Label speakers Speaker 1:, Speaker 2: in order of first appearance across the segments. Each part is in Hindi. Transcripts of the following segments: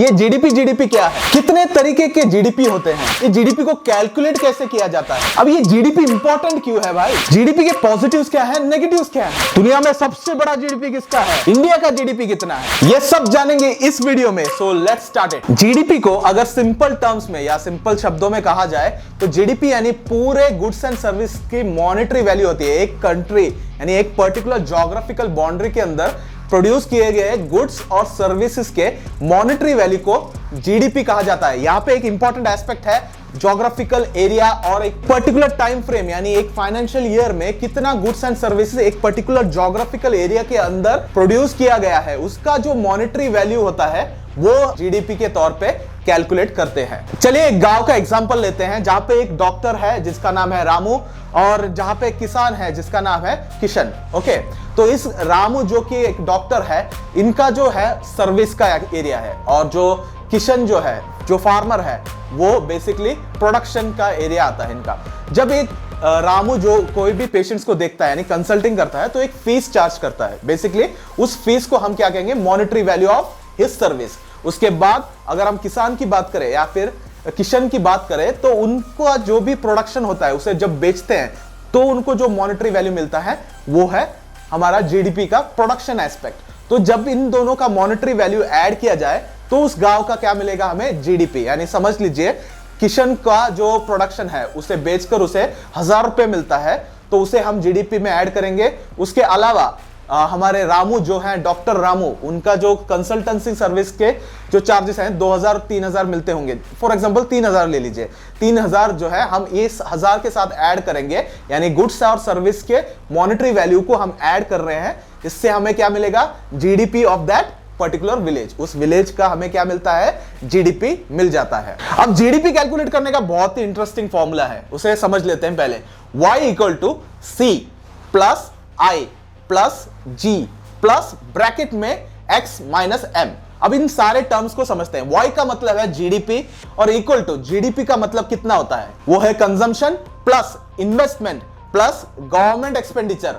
Speaker 1: ये जीडीपी क्या है, कितने तरीके के जीडीपी होते हैं, ये जीडीपी को कैलकुलेट कैसे किया जाता है, अब ये जीडीपी इंपॉर्टेंट क्यों है भाई, जीडीपी के पॉजिटिव्स क्या है, नेगेटिव्स क्या है, दुनिया में सबसे बड़ा जीडीपी किसका है, इंडिया का जीडीपी कितना है, ये सब जानेंगे इस वीडियो में। So let's start it. GDP को अगर सिंपल टर्म्स में या सिंपल शब्दों में कहा जाए तो जीडीपी यानी पूरे गुड्स एंड सर्विस की मॉनेटरी वैल्यू होती है। एक कंट्री यानी एक पर्टिकुलर ज्योग्राफिकल बाउंड्री के अंदर प्रोड्यूस किए गए गुड्स और सर्विसेज के मॉनेटरी वैल्यू को जीडीपी कहा जाता है। यहां पे एक इंपॉर्टेंट एस्पेक्ट है ज्योग्राफिकल एरिया और एक पर्टिकुलर टाइम फ्रेम यानी एक फाइनेंशियल ईयर में कितना गुड्स एंड सर्विसेज एक पर्टिकुलर ज्योग्राफिकल एरिया के अंदर प्रोड्यूस किया गया है, उसका जो मॉनेटरी वैल्यू होता है वो जीडीपी के तौर पे कैलकुलेट करते हैं। चलिए एक गांव का एग्जांपल लेते हैं जहां पे एक डॉक्टर है जिसका नाम है रामू और जहां पे किसान है जिसका नाम है किशन। ओके, तो इस रामू जो कि एक डॉक्टर है, इनका जो है सर्विस का एरिया है और जो किशन जो है जो फार्मर है वो बेसिकली प्रोडक्शन का एरिया आता है इनका। जब एक रामू जो कोई भी पेशेंट्स को देखता है यानी कंसल्टिंग करता है तो एक फीस चार्ज करता है। बेसिकली उस फीस को हम क्या कहेंगे, monetary value of his service. उसके बाद अगर हम किसान की बात करें या फिर किशन की बात करें तो उनको जो भी प्रोडक्शन होता है उसे जब बेचते हैं तो उनको जो मॉनेटरी वैल्यू मिलता है वो है हमारा जीडीपी का प्रोडक्शन एस्पेक्ट। तो जब इन दोनों का मॉनेटरी वैल्यू ऐड किया जाए तो उस गांव का क्या मिलेगा हमें, जीडीपी। यानी समझ लीजिए किशन का जो प्रोडक्शन है उसे बेचकर उसे 1000 रुपए मिलता है तो उसे हम जीडीपी में ऐड करेंगे। उसके अलावा हमारे रामू जो है डॉक्टर रामू, उनका जो कंसल्टेंसी सर्विस के जो चार्जेस हैं 2000-3000 मिलते होंगे। फॉर एग्जांपल 3000 ले लीजिए, 3000 जो है हम इस 1000 के साथ ऐड करेंगे यानी गुड्स और सर्विस के मॉनेटरी वैल्यू को हम ऐड कर रहे हैं। इससे हमें क्या मिलेगा, GDP of that particular village. उस विलेज का हमें क्या मिलता है, जीडीपी मिल जाता है। अब जीडीपी कैलकुलेट करने का बहुत ही इंटरेस्टिंग फॉर्मूला है, उसे समझ लेते हैं पहले। y = c प्लस आई प्लस जी प्लस ब्रैकेट में x माइनस m। अब इन सारे टर्म्स को समझते हैं। y का मतलब है जीडीपी और इक्वल टू जीडीपी का मतलब कितना होता है, वो है consumption plus investment plus government expenditure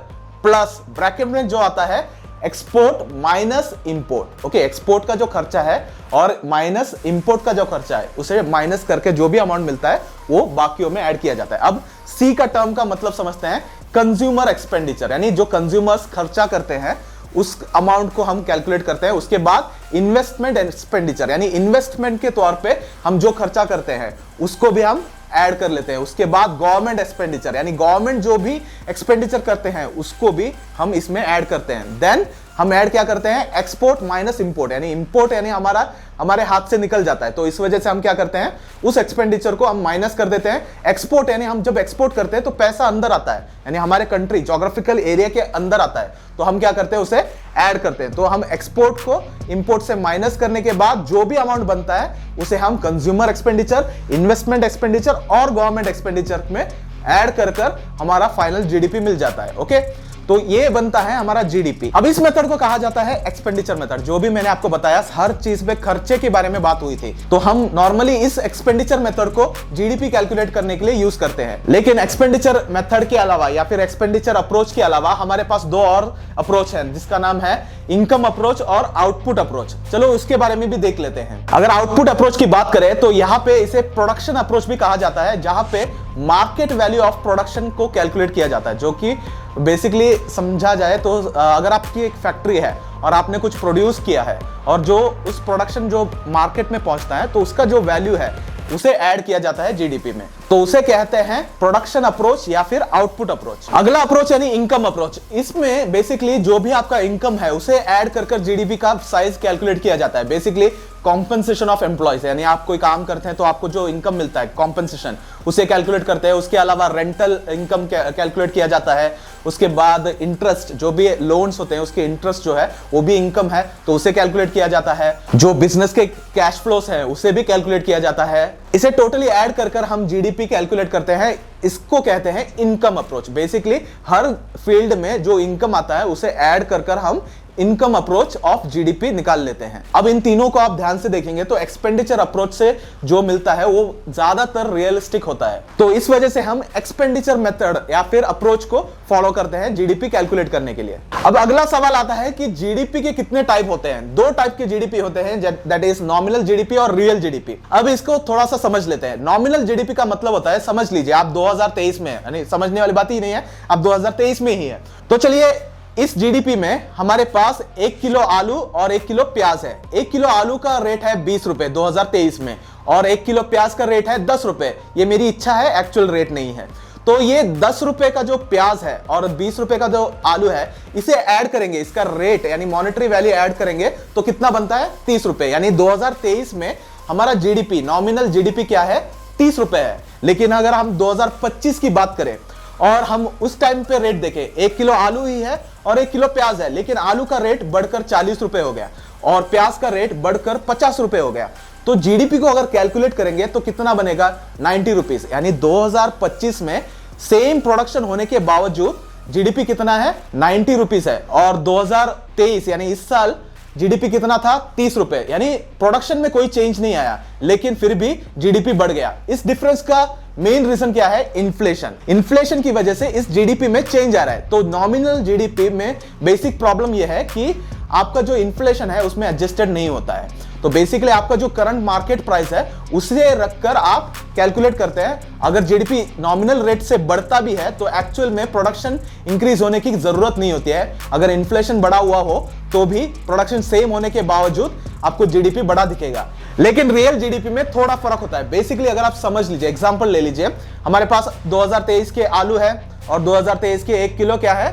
Speaker 1: plus bracket में जो आता है export minus import. Okay, export का जो खर्चा है और माइनस इंपोर्ट का जो खर्चा है उसे माइनस करके जो भी अमाउंट मिलता है वो बाकियों में ऐड किया जाता है। अब सी का टर्म का मतलब समझते हैं, कंज्यूमर एक्सपेंडिचर यानी जो कंज्यूमर्स खर्चा करते हैं उस अमाउंट को हम कैलकुलेट करते हैं। उसके बाद इन्वेस्टमेंट एक्सपेंडिचर यानी इन्वेस्टमेंट के तौर पे हम जो खर्चा करते हैं उसको भी हम ऐड कर लेते हैं। उसके बाद गवर्नमेंट एक्सपेंडिचर यानी गवर्नमेंट जो भी एक्सपेंडिचर करते हैं उसको भी हम इसमें ऐड करते हैं। देन हम ऐड क्या करते हैं, एक्सपोर्ट माइनस इंपोर्ट यानी इंपोर्ट यानी हमारे हाथ से निकल जाता है तो इस वजह से हम क्या करते हैं, उस एक्सपेंडिचर को हम माइनस कर देते हैं। एक्सपोर्ट यानी हम जब एक्सपोर्ट करते हैं तो पैसा अंदर आता है यानी हमारे कंट्री ज्योग्राफिकल एरिया के अंदर आता है तो हम क्या करते हैं, उसे ऐड करते हैं। तो हम एक्सपोर्ट को इंपोर्ट से माइनस करने के बाद जो भी अमाउंट बनता है उसे हम कंज्यूमर एक्सपेंडिचर, इन्वेस्टमेंट एक्सपेंडिचर और गवर्नमेंट एक्सपेंडिचर में ऐड कर हमारा फाइनल जीडीपी मिल जाता है। ओके, तो ये बनता है हमारा जीडीपी। अब इस मेथड को कहा जाता है एक्सपेंडिचर मेथड। जो भी मैंने आपको बताया हर चीज में खर्चे के बारे में बात हुई थी तो हम नॉर्मली इस एक्सपेंडिचर मेथड को जीडीपी कैलकुलेट करने के लिए यूज करते हैं। लेकिन एक्सपेंडिचर मेथड के अलावा या फिर एक्सपेंडिचर अप्रोच के अलावा हमारे पास दो और अप्रोच है जिसका नाम है इनकम अप्रोच और आउटपुट अप्रोच। चलो उसके बारे में भी देख लेते हैं। अगर आउटपुट अप्रोच की बात करें तो यहाँ पे इसे प्रोडक्शन अप्रोच भी कहा जाता है जहां पे मार्केट वैल्यू ऑफ प्रोडक्शन को कैलकुलेट किया जाता है। जो कि बेसिकली समझा जाए तो अगर आपकी एक फैक्ट्री है और आपने कुछ प्रोड्यूस किया है और जो उस प्रोडक्शन जो मार्केट में पहुंचता है तो उसका जो वैल्यू है उसे ऐड किया जाता है जीडीपी में, तो उसे कहते हैं प्रोडक्शन अप्रोच या फिर आउटपुट अप्रोच। अगला अप्रोच यानी इनकम अप्रोच। इसमें बेसिकली जो भी आपका इनकम है उसे ऐड कर जीडीपी का साइज कैलकुलेट किया जाता है। बेसिकली कॉम्पेंसेशन ऑफ एम्प्लॉयज यानी आप कोई काम करते हैं तो आपको जो इनकम मिलता है कॉम्पेंसेशन उसे कैलकुलेट करते हैं। उसके अलावा रेंटल इनकम कैलकुलेट किया जाता है। उसके बाद इंटरेस्ट, जो भी लोन्स होते हैं उसके इंटरेस्ट जो है वो भी इनकम है तो उसे कैलकुलेट किया जाता है। जो बिजनेस के कैश फ्लोस है उसे भी कैलकुलेट किया जाता है। इसे टोटली ऐड कर हम जीडीपी कैलकुलेट करते हैं। इसको कहते हैं इनकम अप्रोच। बेसिकली हर फील्ड में जो इनकम आता है उसे ऐड कर हम इनकम अप्रोच ऑफ जीडीपी निकाल लेते हैं। अब इन तीनों को आप ध्यान से देखेंगे तो एक्सपेंडिचर अप्रोच से जो मिलता है वो ज्यादातर रियलिस्टिक होता है। तो इस वजह से हम एक्सपेंडिचर मेथड या फिर अप्रोच को फॉलो करते हैं जीडीपी कैलकुलेट करने के लिए। अब अगला सवाल आता है कि जीडीपी के कितने टाइप होते हैं। दो टाइप के जीडीपी होते हैं, दैट इज नॉमिनल जीडीपी और रियल जीडीपी। अब इसको थोड़ा सा समझ लेते हैं। नॉमिनल जीडीपी का मतलब होता है, समझ लीजिए आप 2023 में, यानी समझने वाली बात ही नहीं है, अब 2023 में ही है। तो चलिए इस जीडीपी में हमारे पास 1 किलो आलू और 1 किलो प्याज है। 1 किलो आलू का रेट है 20 रुपए 2023 में और 1 किलो प्याज का रेट है 10 रुपए। ये मेरी इच्छा है, एक्चुअल रेट नहीं है। तो ये 10 रुपए का जो प्याज है और 20 रुपए का जो आलू है, इसे ऐड करेंगे, इसका रेट यानी मॉनेटरी वैल्यू ऐड करेंगे तो कितना बनता है 30 रुपए। यानी 2023 में हमारा जीडीपी, नॉमिनल जीडीपी क्या है 30 रुपए है। लेकिन अगर हम 2025 की बात करें और हम उस टाइम पे रेट देखें, 1 किलो आलू ही है और 1 किलो प्याज है, लेकिन आलू का रेट बढ़कर 40 रुपए हो गया और प्याज का रेट बढ़कर 50 रुपए हो गया। तो जीडीपी को अगर कैलकुलेट करेंगे तो कितना बनेगा 90 रुपीज। यानी 2025 में सेम प्रोडक्शन होने के बावजूद जीडीपी कितना है 90 रुपीज है और 2023 यानी इस साल जीडीपी कितना था 30 रुपए। यानी प्रोडक्शन में कोई चेंज नहीं आया लेकिन फिर भी जीडीपी बढ़ गया। इस डिफरेंस का मेन रीजन क्या है, इन्फ्लेशन। इन्फ्लेशन की वजह से इस जीडीपी में चेंज आ रहा है। तो नॉमिनल जीडीपी में बेसिक प्रॉब्लम यह है कि आपका जो इन्फ्लेशन है उसमें एडजस्टेड नहीं होता है। तो बेसिकली आपका जो करंट मार्केट प्राइस है उसे रखकर आप कैलकुलेट करते हैं। अगर जीडीपी नॉमिनल रेट से बढ़ता भी है तो एक्चुअल में प्रोडक्शन इंक्रीज होने की जरूरत नहीं होती है। अगर इन्फ्लेशन बढ़ा हुआ हो तो भी प्रोडक्शन सेम होने के बावजूद आपको जीडीपी बढ़ा दिखेगा। लेकिन रियल जीडीपी में थोड़ा फर्क होता है। बेसिकली अगर आप समझ लीजिए, एग्जांपल ले लीजिए, हमारे पास 2023 के आलू है और 2023 के 1 किलो क्या है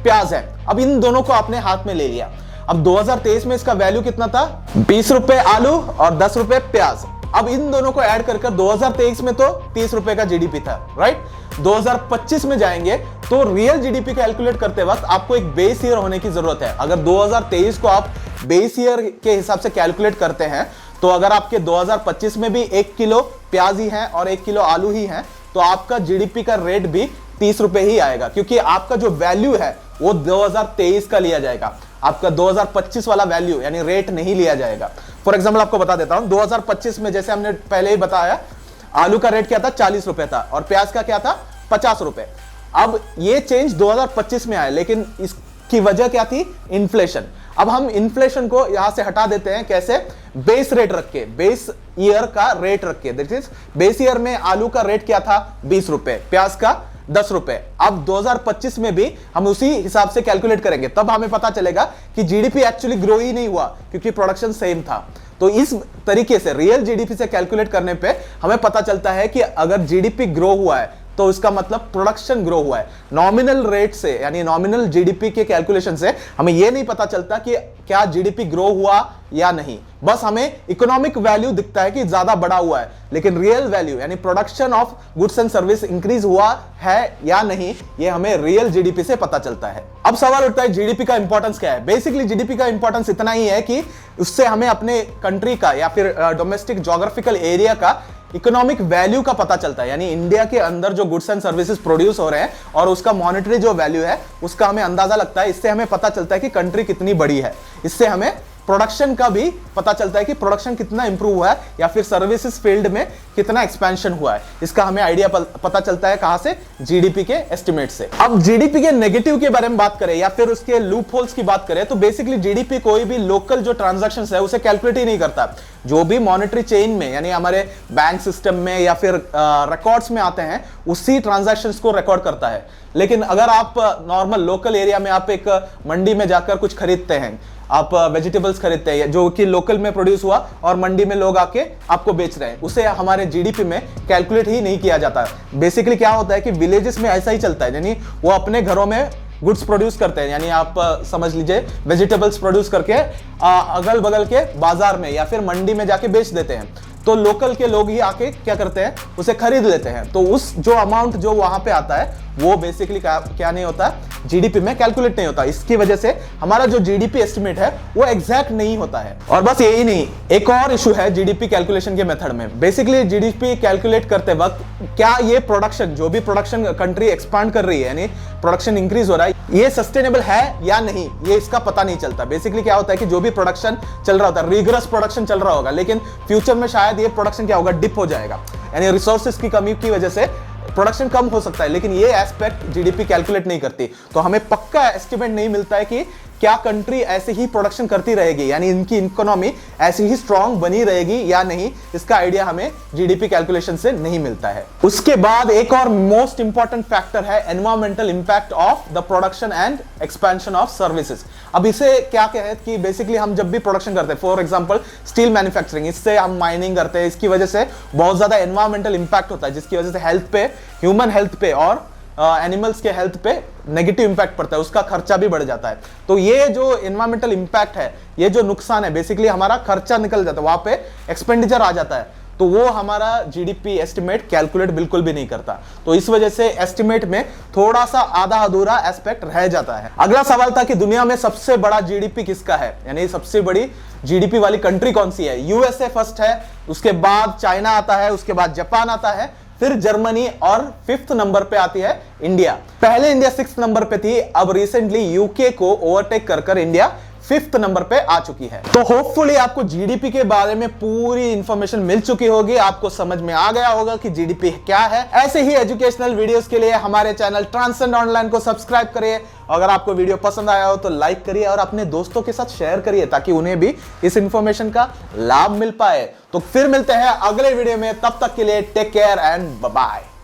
Speaker 1: प्याज है। अब इन दोनों को आपने हाथ में ले लिया। अब 2023 में इसका वैल्यू कितना था 20 रुपए आलू और 10 रुपए प्याज। अब इन दोनों को ऐड कर 2023 में तो 30 रुपए का जीडीपी था, राइट। 2025 में जाएंगे तो रियल जीडीपी कैलकुलेट करते वक्त आपको एक बेस ईयर होने की जरूरत है। अगर 2023 को आप बेस ईयर के हिसाब से कैलकुलेट करते हैं तो अगर आपके 2025 में भी 1 किलो प्याज ही है और 1 किलो आलू ही है तो आपका जीडीपी का रेट भी 30 रुपए ही आएगा, क्योंकि आपका जो वैल्यू है वो 2023 का लिया जाएगा। आपका 2025 वाला वैल्यू यानी रेट नहीं लिया जाएगा। फॉर एग्जांपल आपको बता देता हूं, 2025 में जैसे हमने पहले ही बताया आलू का रेट क्या था 40 रुपए था और प्याज का क्या था 50 रुपए। अब ये चेंज 2025 में आया, लेकिन इसकी वजह क्या थी, इन्फ्लेशन। अब हम इन्फ्लेशन को यहां से हटा देते हैं, कैसे, बेस रेट रख के, बेस ईयर का रेट रख के। दैट इज बेस ईयर में आलू का रेट क्या था 20 रुपए, प्याज का 10 रुपए। अब 2025 में भी हम उसी हिसाब से कैलकुलेट करेंगे, तब हमें पता चलेगा कि जीडीपी एक्चुअली ग्रो ही नहीं हुआ क्योंकि प्रोडक्शन सेम था। तो इस तरीके से रियल जीडीपी से कैलकुलेट करने पे हमें पता चलता है कि अगर जीडीपी ग्रो हुआ है तो इसका मतलब प्रोडक्शन ग्रो हुआ है। नॉमिनल रेट से यानी नॉमिनल जीडीपी के कैलकुलेशन से हमें यह नहीं पता चलता कि क्या जीडीपी ग्रो हुआ या नहीं, बस हमें इकोनॉमिक वैल्यू दिखता है कि ज्यादा बढ़ा हुआ है, लेकिन रियल वैल्यू यानी production of goods and service increase हुआ है या नहीं, ये हमें रियल जीडीपी से पता चलता है। अब सवाल उठता है जीडीपी का इंपॉर्टेंस क्या है। बेसिकली जीडीपी का इंपॉर्टेंस इतना ही है कि उससे हमें अपने कंट्री का या फिर डोमेस्टिक जोग्राफिकल एरिया का इकोनॉमिक वैल्यू का पता चलता है। यानी इंडिया के अंदर जो गुड्स एंड सर्विसेज प्रोड्यूस हो रहे हैं और उसका मॉनेटरी जो वैल्यू है उसका हमें अंदाजा लगता है। इससे हमें पता चलता है कि कंट्री कितनी बड़ी है। इससे हमें प्रोडक्शन का भी पता चलता है कि प्रोडक्शन कितना इंप्रूव हुआ है या फिर सर्विसेज फील्ड में कितना एक्सपेंशन हुआ है। इसका हमें आइडिया पता चलता है कहां से, जीडीपी के एस्टिमेट से। अब जीडीपी के नेगेटिव के बारे में बात करें या फिर उसके लूप होल्स की बात करें तो बेसिकली जीडीपी कोई भी लोकल जो ट्रांजैक्शंस है उसे कैलकुलेट ही नहीं करता। जो भी मॉनेटरी चेन में यानी हमारे बैंक सिस्टम में या फिर रिकॉर्ड्स में आते हैं उसी ट्रांजैक्शंस को रिकॉर्ड करता है। लेकिन अगर आप नॉर्मल लोकल एरिया में आप एक मंडी में जाकर कुछ खरीदते हैं, आप वेजिटेबल्स खरीदते हैं जो कि लोकल में प्रोड्यूस हुआ और मंडी में लोग आके आपको बेच रहे हैं, उसे हमारे जीडीपी में कैलकुलेट ही नहीं किया जाता। बेसिकली क्या होता है कि विलेजेस में ऐसा ही चलता है, यानी वो अपने घरों में गुड्स प्रोड्यूस करते हैं, यानी आप समझ लीजिए वेजिटेबल्स प्रोड्यूस करके अगल बगल के बाजार में या फिर मंडी में जाके बेच देते हैं। तो लोकल के लोग ही आके क्या करते हैं, उसे खरीद लेते हैं। तो उस जो अमाउंट जो वहां पे आता है वो बेसिकली क्या नहीं होता, जीडीपी में कैलकुलेट नहीं होता। इसकी वजह से हमारा जो जीडीपी एस्टिमेट है वो एग्जैक्ट नहीं होता है। और बस यही नहीं, एक और इशू है जीडीपी कैलकुलेशन के मेथड में। बेसिकली जीडीपी कैलकुलेट करते वक्त क्या ये प्रोडक्शन, जो भी प्रोडक्शन कंट्री एक्सपांड कर रही है, यानी प्रोडक्शन इंक्रीज हो रहा है, ये सस्टेनेबल है या नहीं, ये इसका पता नहीं चलता। बेसिकली क्या होता है कि जो भी प्रोडक्शन चल रहा होता है, रिगरस प्रोडक्शन चल रहा होगा, लेकिन फ्यूचर में शायद ये प्रोडक्शन क्या होगा, डिप हो जाएगा, यानी रिसोर्सेज की कमी की वजह से प्रोडक्शन कम हो सकता है। लेकिन ये एस्पेक्ट जीडीपी कैलकुलेट नहीं करती, तो हमें पक्का एस्टिमेट नहीं मिलता है कि क्या कंट्री ऐसे ही प्रोडक्शन करती रहेगी, यानी इनकी इकोनॉमी ऐसी ही स्ट्रांग बनी रहेगी या नहीं, इसका आइडिया हमें जीडीपी कैलकुलेशन से नहीं मिलता है। उसके बाद एक और मोस्ट इंपॉर्टेंट फैक्टर है environmental impact of the production and expansion of services. अब इसे क्या कहें कि बेसिकली हम जब भी प्रोडक्शन करते हैं, फॉर एग्जांपल स्टील मैन्युफैक्चरिंग, इससे हम माइनिंग करते हैं, इसकी वजह से बहुत ज्यादा एनवायरमेंटल इंपैक्ट होता है, जिसकी वजह से हेल्थ पे, ह्यूमन हेल्थ पे और एनिमल्स के हेल्थ पे नेगेटिव इंपैक्ट पड़ता है, उसका खर्चा भी बढ़ जाता है। तो ये जो एनवायरमेंटल इंपैक्ट है, ये जो नुकसान है, बेसिकली हमारा खर्चा निकल जाता है, वहां पे एक्सपेंडिचर आ जाता है, तो वो हमारा जीडीपी एस्टिमेट कैलकुलेट बिल्कुल भी नहीं करता। तो इस वजह से एस्टिमेट में थोड़ा सा आधा अधूरा एस्पेक्ट रह जाता है। अगला सवाल था कि दुनिया में सबसे बड़ा जीडीपी किसका है, यानी सबसे बड़ी जीडीपी वाली कंट्री कौन सी है। यूएसए फर्स्ट है, उसके बाद चाइना आता है, उसके बाद जापान आता है, फिर जर्मनी और 5th नंबर पे आती है इंडिया। पहले इंडिया 6th नंबर पे थी, अब रिसेंटली यूके को ओवरटेक कर इंडिया 5th नंबर पे आ चुकी है। तो होपफुली आपको जीडीपी के बारे में पूरी इंफॉर्मेशन मिल चुकी होगी, आपको समझ में आ गया होगा कि जीडीपी क्या है। ऐसे ही एजुकेशनल वीडियोस के लिए हमारे चैनल ट्रांसेंड ऑनलाइन को सब्सक्राइब करिए। अगर आपको वीडियो पसंद आया हो तो लाइक करिए और अपने दोस्तों के साथ शेयर करिए, ताकि उन्हें भी इस इंफॉर्मेशन का लाभ मिल पाए। तो फिर मिलते हैं अगले वीडियो में, तब तक के लिए take care and bye bye.